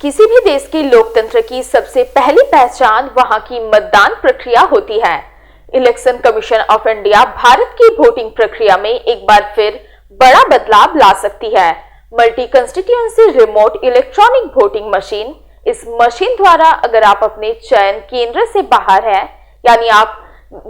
किसी भी देश के लोकतंत्र की सबसे पहली पहचान वहां की मतदान प्रक्रिया होती है। Election commission of India Bharat की वोटिंग प्रक्रिया में एक बार फिर बड़ा बदलाव ला सकती है। Multi constituency remote electronic voting machine. इस मशीन द्वारा अगर आप अपने चयन केंद्र से बाहर हैं, यानी आप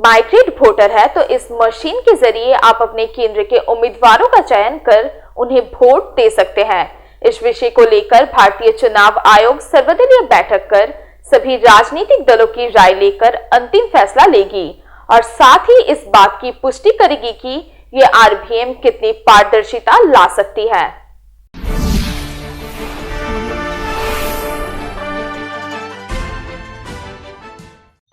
माइग्रेट वोटर है, तो इस मशीन के जरिए आप अपने केंद्र के उम्मीदवारों का चयन कर उन्हें वोट दे सकते हैं। इस विषय को लेकर भारतीय चुनाव आयोग सर्वदलीय बैठक कर सभी राजनीतिक दलों की राय लेकर अंतिम फैसला लेगी और साथ ही इस बात की पुष्टि करेगी कि ये आरवीएम कितनी पारदर्शिता ला सकती है।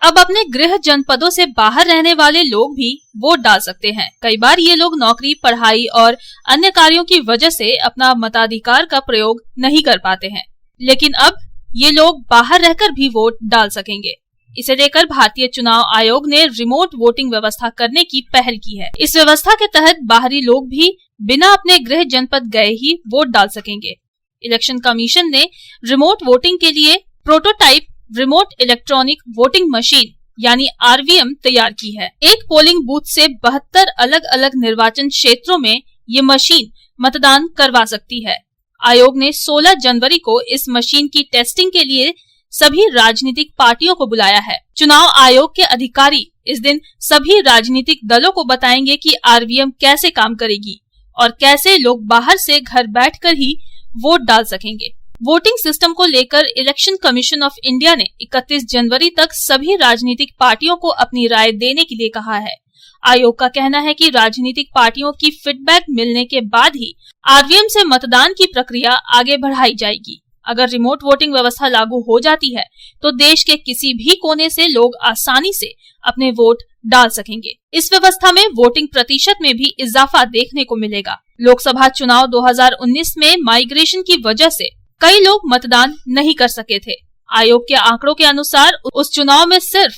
अब अपने गृह जनपदों से बाहर रहने वाले लोग भी वोट डाल सकते हैं। कई बार ये लोग नौकरी, पढ़ाई और अन्य कार्यों की वजह से अपना मताधिकार का प्रयोग नहीं कर पाते हैं, लेकिन अब ये लोग बाहर रहकर भी वोट डाल सकेंगे। इसे लेकर भारतीय चुनाव आयोग ने रिमोट वोटिंग व्यवस्था करने की पहल की है। इस व्यवस्था के तहत बाहरी लोग भी बिना अपने गृह जनपद गए ही वोट डाल सकेंगे। इलेक्शन कमीशन ने रिमोट वोटिंग के लिए prototype remote electronic voting machine यानी आरवीएम तैयार की है। एक पोलिंग बूथ से 72 अलग अलग निर्वाचन क्षेत्रों में ये मशीन मतदान करवा सकती है। आयोग ने 16 जनवरी को इस मशीन की टेस्टिंग के लिए सभी राजनीतिक पार्टियों को बुलाया है। चुनाव आयोग के अधिकारी इस दिन सभी राजनीतिक दलों को बताएंगे कि आरवीएम कैसे काम करेगी और कैसे लोग बाहर से घर बैठकर ही वोट डाल सकेंगे। वोटिंग सिस्टम को लेकर इलेक्शन कमीशन ऑफ इंडिया ने 31 जनवरी तक सभी राजनीतिक पार्टियों को अपनी राय देने के लिए कहा है। आयोग का कहना है कि राजनीतिक पार्टियों की फीडबैक मिलने के बाद ही आरवीएम से मतदान की प्रक्रिया आगे बढ़ाई जाएगी। अगर रिमोट वोटिंग व्यवस्था लागू हो जाती है तो देश के किसी भी कोने से लोग आसानी से अपने वोट डाल सकेंगे। इस व्यवस्था में वोटिंग प्रतिशत में भी इजाफा देखने को मिलेगा। लोकसभा चुनाव 2019 में माइग्रेशन की वजह से कई लोग मतदान नहीं कर सके थे। आयोग के आंकड़ों के अनुसार उस चुनाव में सिर्फ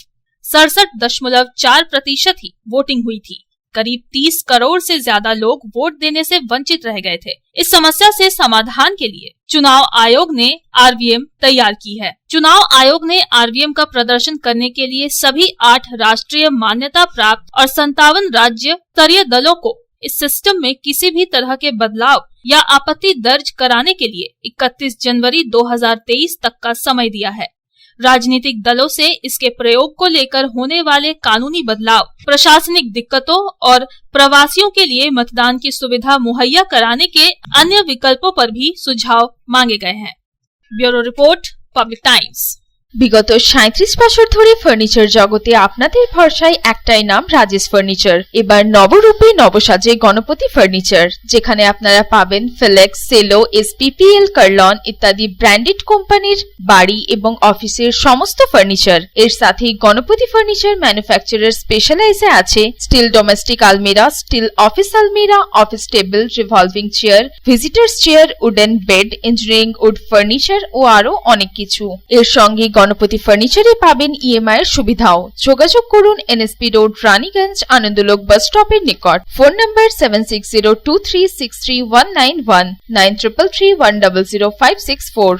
67.4% ही वोटिंग हुई थी। करीब 30 करोड़ से ज्यादा लोग वोट देने से वंचित रह गए थे। इस समस्या से समाधान के लिए चुनाव आयोग ने आरवीएम तैयार की है। चुनाव आयोग ने आरवीएम का प्रदर्शन करने के लिए सभी 8 राष्ट्रीय मान्यता प्राप्त और 57 राज्य स्तरीय दलों को इस सिस्टम में किसी भी तरह के बदलाव या आपत्ति दर्ज कराने के लिए 31 जनवरी 2023 तक का समय दिया है। राजनीतिक दलों से इसके प्रयोग को लेकर होने वाले कानूनी बदलाव, प्रशासनिक दिक्कतों और प्रवासियों के लिए मतदान की सुविधा मुहैया कराने के अन्य विकल्पों पर भी सुझाव मांगे गए हैं। Bureau report, public times. বিগত ৩৭ বছর ধরে ফার্নিচার জগতে আপনাদের ভরসায় একটাই নাম, রাজেশ ফার্নিচার। এবার নবরূপে নবসাজে গণপতি ফার্নিচার, যেখানে আপনারা পাবেন ফিলেক্স, সেলো, এসপিপিএল, কার্লন ইত্যাদি ব্র্যান্ডেড কোম্পানির বাড়ি এবং অফিসের সমস্ত ফার্নিচার। এর সাথে গণপতি ফার্নিচার ম্যানুফ্যাকচারার স্পেশালাইজে আছে স্টিল ডোমেস্টিক আলমিরা, স্টিল অফিস আলমিরা, office table, revolving chair, visitors chair, wooden bed, engineering wood furniture ও আরো অনেক কিছু। এর সঙ্গে গণপতি ফার্নিচারে পাবেন ইএমআই এর সুবিধাও। যোগাযোগ করুন এনএসপি রোড, রানীগঞ্জ, আনন্দলোক বাস স্টপের নিকট। Phone number 7602363191 9333100564।